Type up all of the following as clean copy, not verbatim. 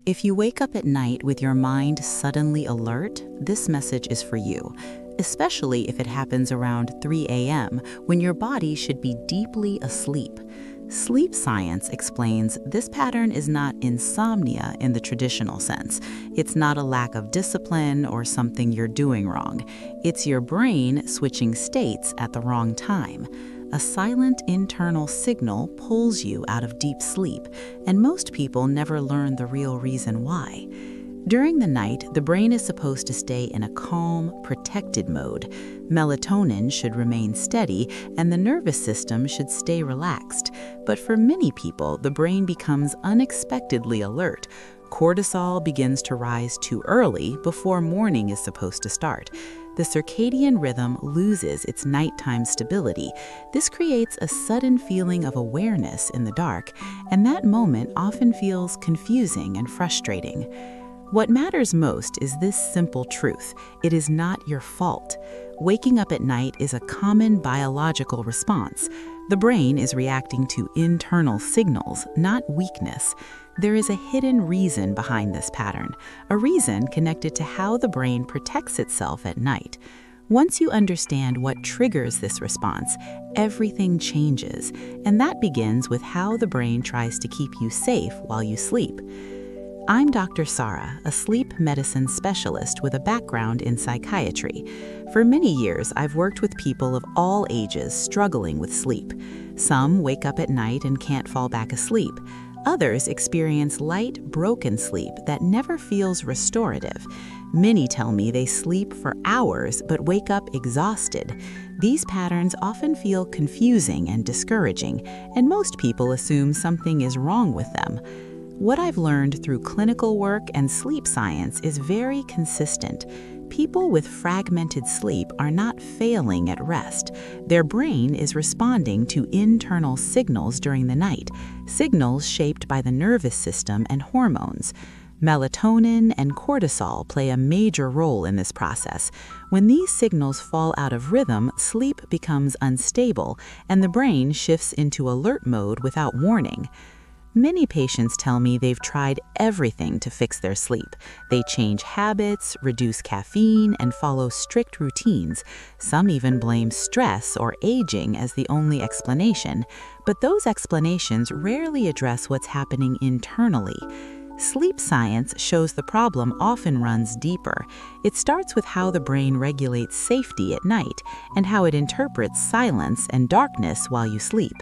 If you wake up at night with your mind suddenly alert, this message is for you, especially if it happens around 3 a.m. when your body should be deeply asleep. Sleep science explains this pattern is not insomnia in the traditional sense. It's not a lack of discipline or something you're doing wrong. It's your brain switching states at the wrong time. A silent internal signal pulls you out of deep sleep, and most people never learn the real reason why. During the night, the brain is supposed to stay in a calm, protected mode. Melatonin should remain steady, and the nervous system should stay relaxed. But for many people, the brain becomes unexpectedly alert. Cortisol begins to rise too early before morning is supposed to start. The circadian rhythm loses its nighttime stability. This creates a sudden feeling of awareness in the dark, and that moment often feels confusing and frustrating. What matters most is this simple truth: it is not your fault. Waking up at night is a common biological response. The brain is reacting to internal signals, not weakness. There is a hidden reason behind this pattern, a reason connected to how the brain protects itself at night. Once you understand what triggers this response, everything changes, and that begins with how the brain tries to keep you safe while you sleep. I'm Dr. Sarah, a sleep medicine specialist with a background in psychiatry. For many years, I've worked with people of all ages struggling with sleep. Some wake up at night and can't fall back asleep. Others experience light, broken sleep that never feels restorative. Many tell me they sleep for hours but wake up exhausted. These patterns often feel confusing and discouraging, and most people assume something is wrong with them. What I've learned through clinical work and sleep science is very consistent. People with fragmented sleep are not failing at rest. Their brain is responding to internal signals during the night, signals shaped by the nervous system and hormones. Melatonin and cortisol play a major role in this process. When these signals fall out of rhythm, sleep becomes unstable, and the brain shifts into alert mode without warning. Many patients tell me they've tried everything to fix their sleep. They change habits, reduce caffeine, and follow strict routines. Some even blame stress or aging as the only explanation, but those explanations rarely address what's happening internally. Sleep science shows the problem often runs deeper. It starts with how the brain regulates safety at night and how it interprets silence and darkness while you sleep.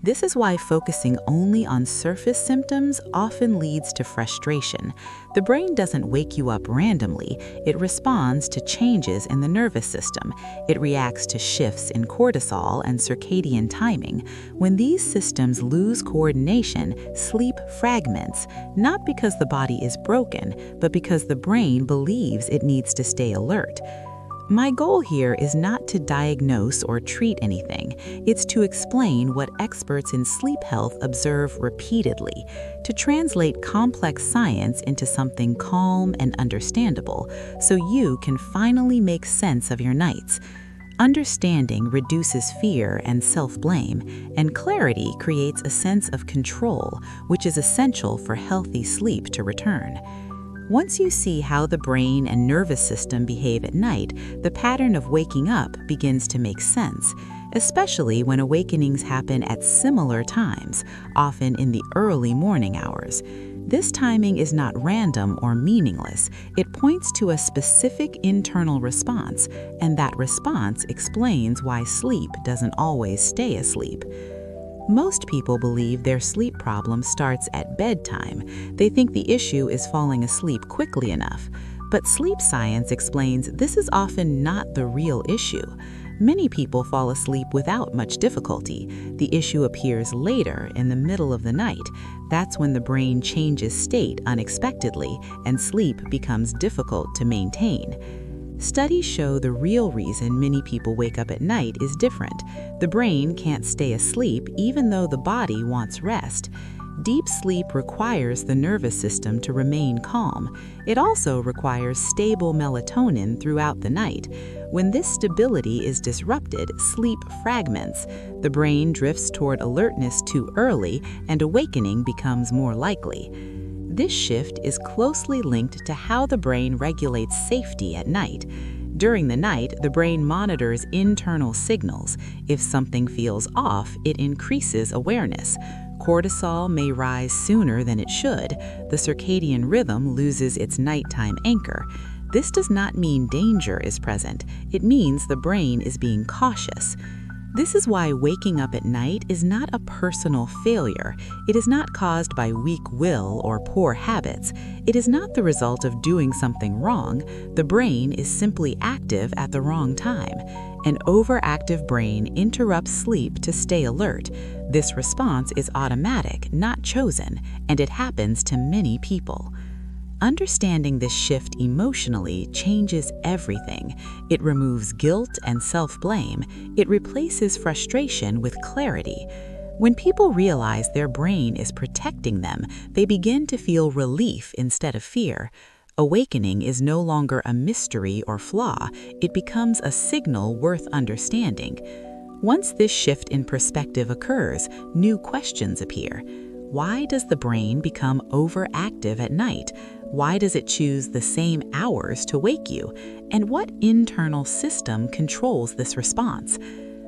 This is why focusing only on surface symptoms often leads to frustration. The brain doesn't wake you up randomly. It responds to changes in the nervous system. It reacts to shifts in cortisol and circadian timing. When these systems lose coordination, sleep fragments, not because the body is broken, but because the brain believes it needs to stay alert. My goal here is not to diagnose or treat anything. It's to explain what experts in sleep health observe repeatedly, to translate complex science into something calm and understandable, so you can finally make sense of your nights. Understanding reduces fear and self-blame, and clarity creates a sense of control, which is essential for healthy sleep to return. Once you see how the brain and nervous system behave at night, the pattern of waking up begins to make sense, especially when awakenings happen at similar times, often in the early morning hours. This timing is not random or meaningless. It points to a specific internal response, and that response explains why sleep doesn't always stay asleep. Most people believe their sleep problem starts at bedtime. They think the issue is falling asleep quickly enough. But sleep science explains this is often not the real issue. Many people fall asleep without much difficulty. The issue appears later, in the middle of the night. That's when the brain changes state unexpectedly and sleep becomes difficult to maintain. Studies show the real reason many people wake up at night is different. The brain can't stay asleep even though the body wants rest. Deep sleep requires the nervous system to remain calm. It also requires stable melatonin throughout the night. When this stability is disrupted, sleep fragments. The brain drifts toward alertness too early, and awakening becomes more likely. This shift is closely linked to how the brain regulates safety at night. During the night, the brain monitors internal signals. If something feels off, it increases awareness. Cortisol may rise sooner than it should. The circadian rhythm loses its nighttime anchor. This does not mean danger is present. It means the brain is being cautious. This is why waking up at night is not a personal failure. It is not caused by weak will or poor habits. It is not the result of doing something wrong. The brain is simply active at the wrong time. An overactive brain interrupts sleep to stay alert. This response is automatic, not chosen, and it happens to many people. Understanding this shift emotionally changes everything. It removes guilt and self-blame. It replaces frustration with clarity. When people realize their brain is protecting them, they begin to feel relief instead of fear. Awakening is no longer a mystery or flaw. It becomes a signal worth understanding. Once this shift in perspective occurs, new questions appear. Why does the brain become overactive at night? Why does it choose the same hours to wake you? And what internal system controls this response?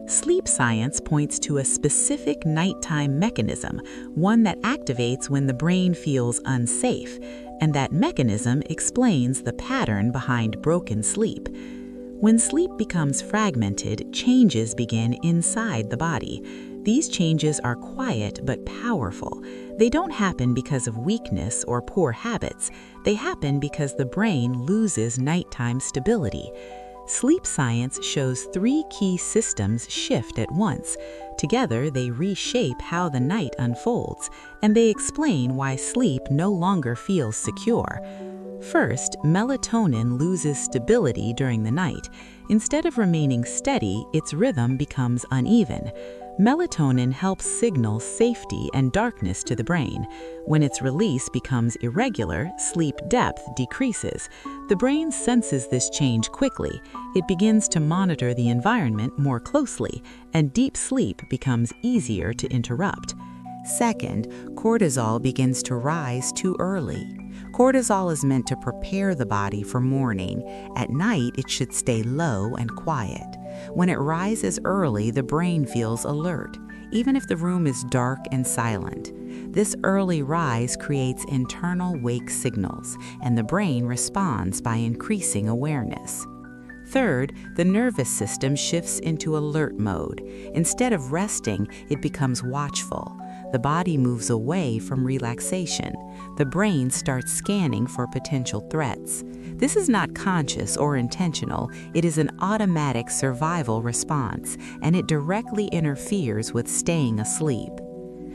Sleep science points to a specific nighttime mechanism, one that activates when the brain feels unsafe, and that mechanism explains the pattern behind broken sleep. When sleep becomes fragmented, changes begin inside the body. These changes are quiet but powerful. They don't happen because of weakness or poor habits. They happen because the brain loses nighttime stability. Sleep science shows 3 key systems shift at once. Together, they reshape how the night unfolds, and they explain why sleep no longer feels secure. First, melatonin loses stability during the night. Instead of remaining steady, its rhythm becomes uneven. Melatonin helps signal safety and darkness to the brain. When its release becomes irregular, sleep depth decreases. The brain senses this change quickly. It begins to monitor the environment more closely, and deep sleep becomes easier to interrupt. Second, cortisol begins to rise too early. Cortisol is meant to prepare the body for morning. At night, it should stay low and quiet. When it rises early, the brain feels alert, even if the room is dark and silent. This early rise creates internal wake signals, and the brain responds by increasing awareness. Third, the nervous system shifts into alert mode. Instead of resting, it becomes watchful. The body moves away from relaxation. The brain starts scanning for potential threats. This is not conscious or intentional. It is an automatic survival response, and it directly interferes with staying asleep.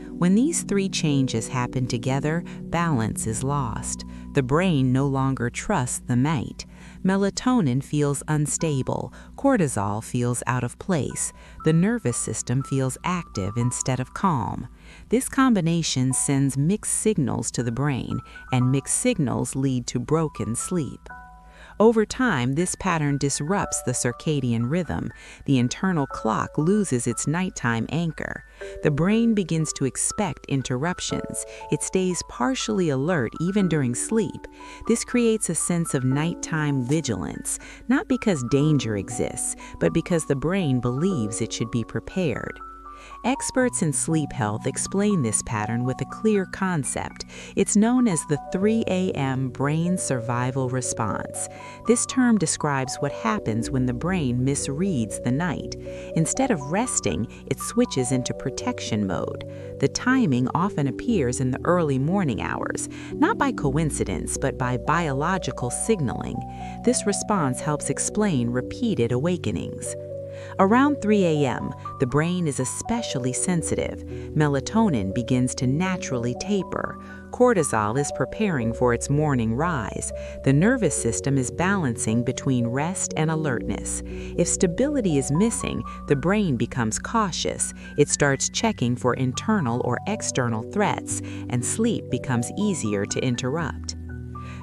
When these 3 changes happen together, balance is lost. The brain no longer trusts the night. Melatonin feels unstable. Cortisol feels out of place. The nervous system feels active instead of calm. This combination sends mixed signals to the brain, and mixed signals lead to broken sleep. Over time, this pattern disrupts the circadian rhythm. The internal clock loses its nighttime anchor. The brain begins to expect interruptions. It stays partially alert even during sleep. This creates a sense of nighttime vigilance, not because danger exists, but because the brain believes it should be prepared. Experts in sleep health explain this pattern with a clear concept. It's known as the 3 a.m. brain survival response. This term describes what happens when the brain misreads the night. Instead of resting, it switches into protection mode. The timing often appears in the early morning hours, not by coincidence, but by biological signaling. This response helps explain repeated awakenings. Around 3 a.m., the brain is especially sensitive. Melatonin begins to naturally taper. Cortisol is preparing for its morning rise. The nervous system is balancing between rest and alertness. If stability is missing, the brain becomes cautious. It starts checking for internal or external threats, and sleep becomes easier to interrupt.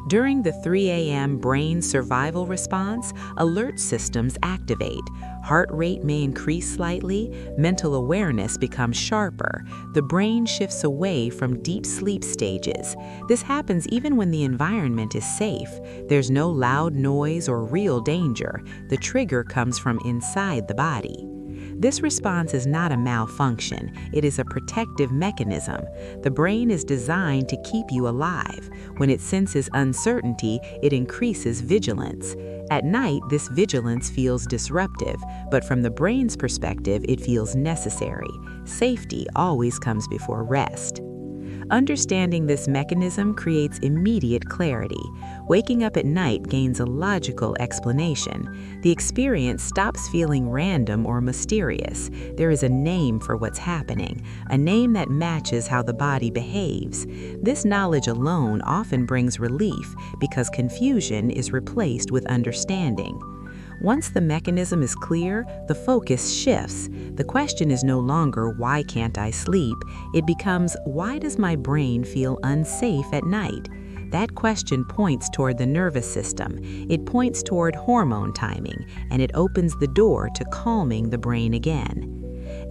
During the 3 a.m. brain survival response, alert systems activate. Heart rate may increase slightly, mental awareness becomes sharper, the brain shifts away from deep sleep stages. This happens even when the environment is safe. There's no loud noise or real danger. The trigger comes from inside the body. This response is not a malfunction, it is a protective mechanism. The brain is designed to keep you alive. When it senses uncertainty, it increases vigilance. At night, this vigilance feels disruptive, but from the brain's perspective, it feels necessary. Safety always comes before rest. Understanding this mechanism creates immediate clarity. Waking up at night gains a logical explanation. The experience stops feeling random or mysterious. There is a name for what's happening, a name that matches how the body behaves. This knowledge alone often brings relief because confusion is replaced with understanding. Once the mechanism is clear, the focus shifts. The question is no longer, why can't I sleep? It becomes, why does my brain feel unsafe at night? That question points toward the nervous system. It points toward hormone timing, and it opens the door to calming the brain again.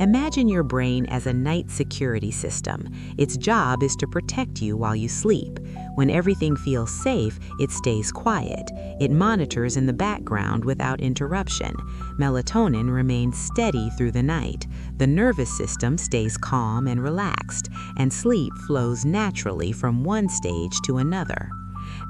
Imagine your brain as a night security system. Its job is to protect you while you sleep. When everything feels safe, it stays quiet. It monitors in the background without interruption. Melatonin remains steady through the night. The nervous system stays calm and relaxed, and sleep flows naturally from one stage to another.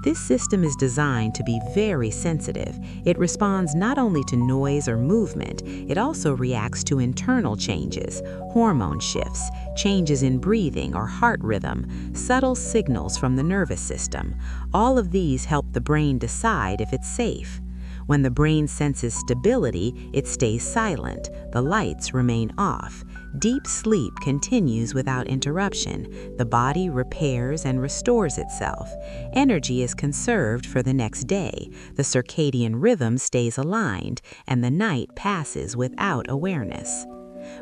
This system is designed to be very sensitive. It responds not only to noise or movement, it also reacts to internal changes, hormone shifts, changes in breathing or heart rhythm, subtle signals from the nervous system. All of these help the brain decide if it's safe. When the brain senses stability, it stays silent. The lights remain off. Deep sleep continues without interruption. The body repairs and restores itself. Energy is conserved for the next day. The circadian rhythm stays aligned, and the night passes without awareness.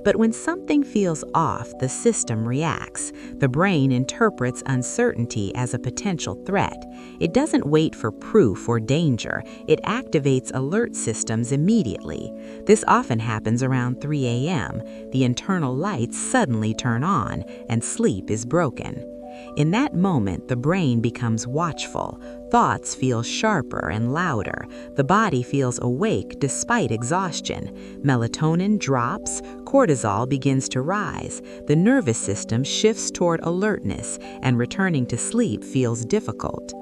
But when something feels off, the system reacts. The brain interprets uncertainty as a potential threat. It doesn't wait for proof or danger. It activates alert systems immediately. This often happens around 3 a.m. The internal lights suddenly turn on, and sleep is broken. In that moment, the brain becomes watchful. Thoughts feel sharper and louder. The body feels awake despite exhaustion. Melatonin drops, cortisol begins to rise. The nervous system shifts toward alertness, and returning to sleep feels difficult.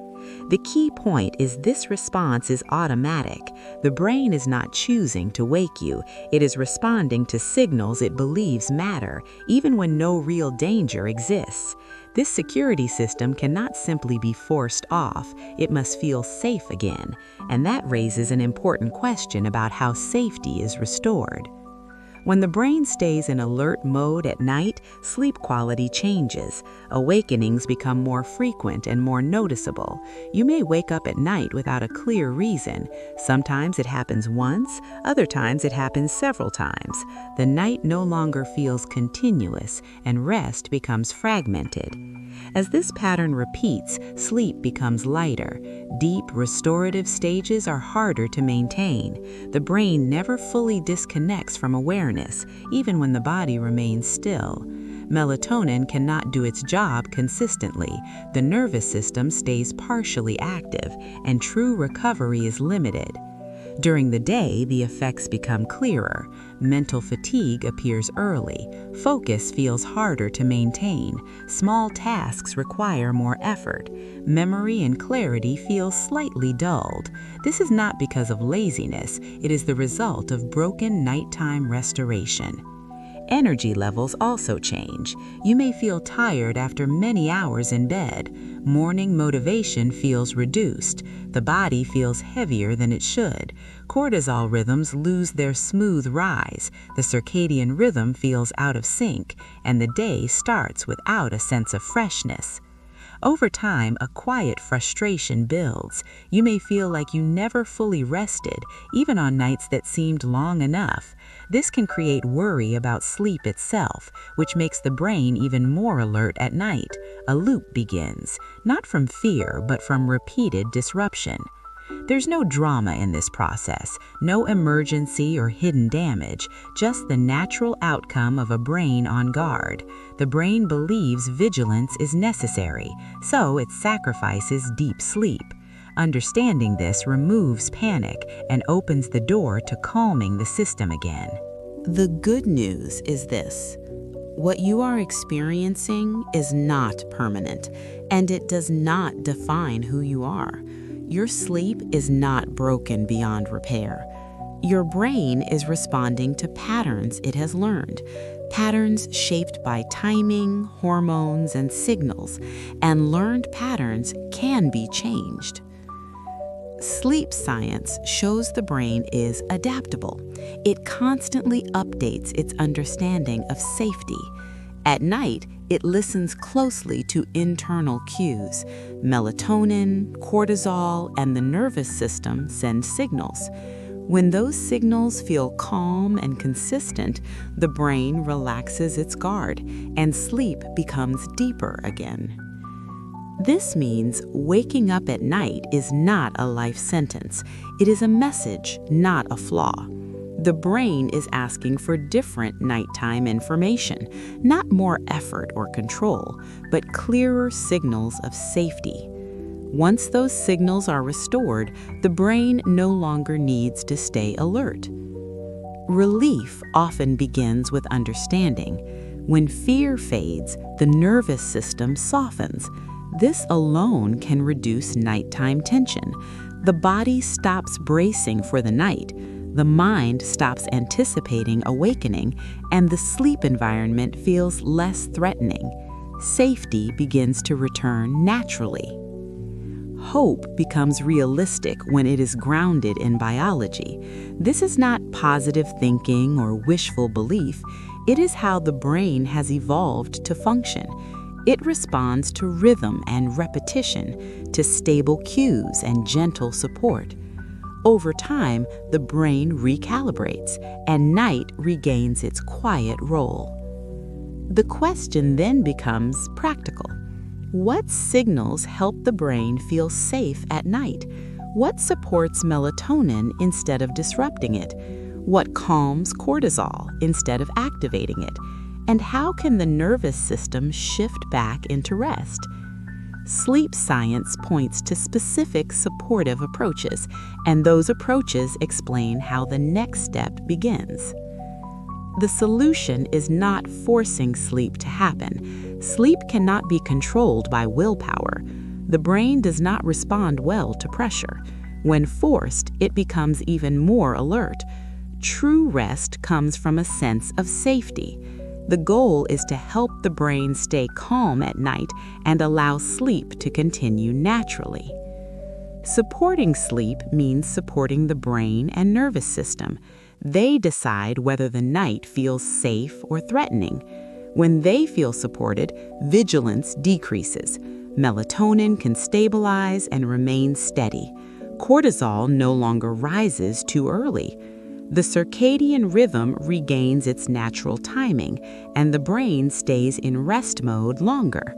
The key point is this response is automatic. The brain is not choosing to wake you. It is responding to signals it believes matter, even when no real danger exists. This security system cannot simply be forced off. It must feel safe again. And that raises an important question about how safety is restored. When the brain stays in alert mode at night, sleep quality changes. Awakenings become more frequent and more noticeable. You may wake up at night without a clear reason. Sometimes it happens once, other times it happens several times. The night no longer feels continuous, and rest becomes fragmented. As this pattern repeats, sleep becomes lighter. Deep, restorative stages are harder to maintain. The brain never fully disconnects from awareness, even when the body remains still. Melatonin cannot do its job consistently. The nervous system stays partially active, and true recovery is limited. During the day, the effects become clearer. Mental fatigue appears early. Focus feels harder to maintain. Small tasks require more effort. Memory and clarity feel slightly dulled. This is not because of laziness. It is the result of broken nighttime restoration. Energy levels also change. You may feel tired after many hours in bed. Morning motivation feels reduced. The body feels heavier than it should. Cortisol rhythms lose their smooth rise. The circadian rhythm feels out of sync, and the day starts without a sense of freshness. Over time, a quiet frustration builds. You may feel like you never fully rested, even on nights that seemed long enough. This can create worry about sleep itself, which makes the brain even more alert at night. A loop begins, not from fear, but from repeated disruption. There's no drama in this process, no emergency or hidden damage, just the natural outcome of a brain on guard. The brain believes vigilance is necessary, so it sacrifices deep sleep. Understanding this removes panic and opens the door to calming the system again. The good news is this: what you are experiencing is not permanent, and it does not define who you are. Your sleep is not broken beyond repair. Your brain is responding to patterns it has learned, patterns shaped by timing, hormones, and signals, and learned patterns can be changed. Sleep science shows the brain is adaptable. It constantly updates its understanding of safety. At night, it listens closely to internal cues. Melatonin, cortisol, and the nervous system send signals. When those signals feel calm and consistent, the brain relaxes its guard, and sleep becomes deeper again. This means waking up at night is not a life sentence. It is a message, not a flaw. The brain is asking for different nighttime information, not more effort or control, but clearer signals of safety. Once those signals are restored, the brain no longer needs to stay alert. Relief often begins with understanding. When fear fades, the nervous system softens. This alone can reduce nighttime tension. The body stops bracing for the night. The mind stops anticipating awakening, and the sleep environment feels less threatening. Safety begins to return naturally. Hope becomes realistic when it is grounded in biology. This is not positive thinking or wishful belief. It is how the brain has evolved to function. It responds to rhythm and repetition, to stable cues and gentle support. Over time, the brain recalibrates, and night regains its quiet role. The question then becomes practical. What signals help the brain feel safe at night? What supports melatonin instead of disrupting it? What calms cortisol instead of activating it? And how can the nervous system shift back into rest? Sleep science points to specific supportive approaches, and those approaches explain how the next step begins. The solution is not forcing sleep to happen. Sleep cannot be controlled by willpower. The brain does not respond well to pressure. When forced, it becomes even more alert. True rest comes from a sense of safety. The goal is to help the brain stay calm at night and allow sleep to continue naturally. Supporting sleep means supporting the brain and nervous system. They decide whether the night feels safe or threatening. When they feel supported, vigilance decreases. Melatonin can stabilize and remain steady. Cortisol no longer rises too early. The circadian rhythm regains its natural timing, and the brain stays in rest mode longer.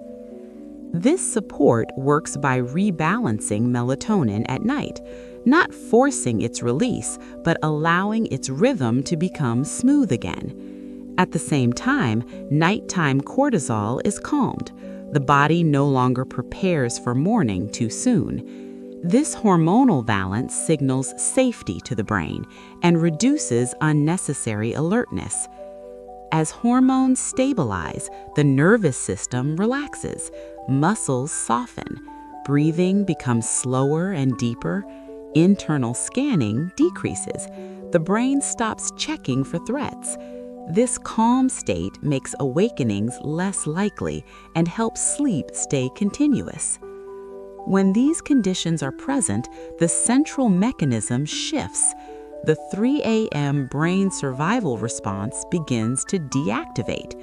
This support works by rebalancing melatonin at night, not forcing its release, but allowing its rhythm to become smooth again. At the same time, nighttime cortisol is calmed. The body no longer prepares for morning too soon. This hormonal balance signals safety to the brain and reduces unnecessary alertness. As hormones stabilize, the nervous system relaxes, muscles soften, breathing becomes slower and deeper, internal scanning decreases, the brain stops checking for threats. This calm state makes awakenings less likely and helps sleep stay continuous. When these conditions are present, the central mechanism shifts. The 3 a.m. brain survival response begins to deactivate.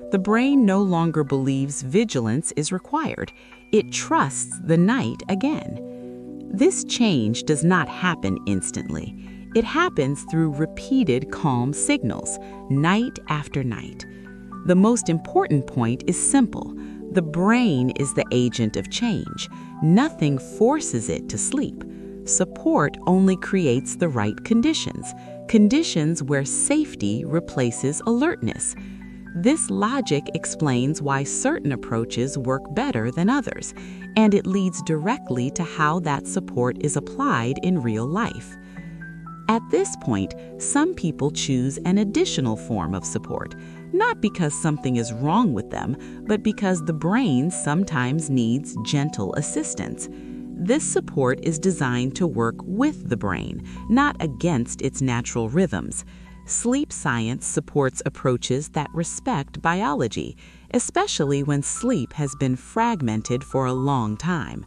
The brain no longer believes vigilance is required. It trusts the night again. This change does not happen instantly. It happens through repeated calm signals, night after night. The most important point is simple. The brain is the agent of change. Nothing forces it to sleep. Support only creates the right conditions, conditions where safety replaces alertness. This logic explains why certain approaches work better than others, and it leads directly to how that support is applied in real life. At this point, some people choose an additional form of support, not because something is wrong with them, but because the brain sometimes needs gentle assistance. This support is designed to work with the brain, not against its natural rhythms. Sleep science supports approaches that respect biology, especially when sleep has been fragmented for a long time.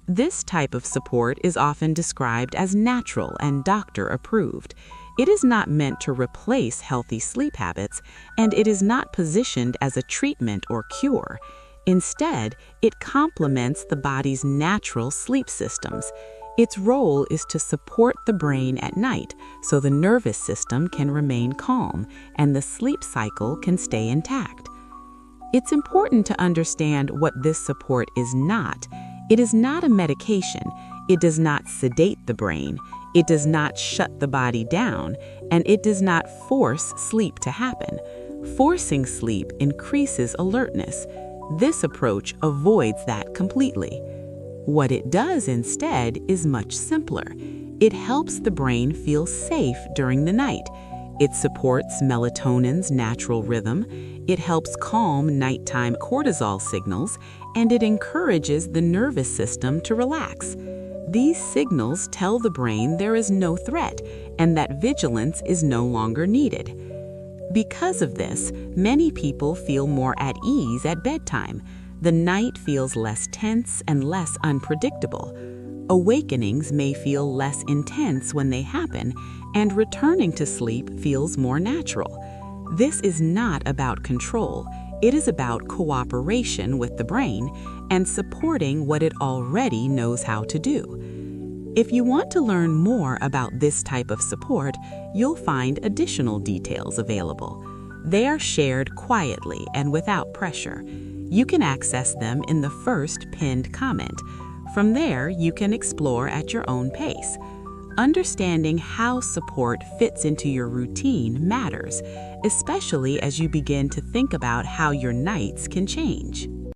This type of support is often described as natural and doctor-approved. It is not meant to replace healthy sleep habits, and it is not positioned as a treatment or cure. Instead, it complements the body's natural sleep systems. Its role is to support the brain at night so the nervous system can remain calm and the sleep cycle can stay intact. It's important to understand what this support is not. It is not a medication. It does not sedate the brain. It does not shut the body down, and it does not force sleep to happen. Forcing sleep increases alertness. This approach avoids that completely. What it does instead is much simpler. It helps the brain feel safe during the night. It supports melatonin's natural rhythm. It helps calm nighttime cortisol signals, and it encourages the nervous system to relax. These signals tell the brain there is no threat and that vigilance is no longer needed. Because of this, many people feel more at ease at bedtime. The night feels less tense and less unpredictable. Awakenings may feel less intense when they happen, and returning to sleep feels more natural. This is not about control. It is about cooperation with the brain and supporting what it already knows how to do. If you want to learn more about this type of support, you'll find additional details available. They are shared quietly and without pressure. You can access them in the first pinned comment. From there, you can explore at your own pace. Understanding how support fits into your routine matters, especially as you begin to think about how your nights can change.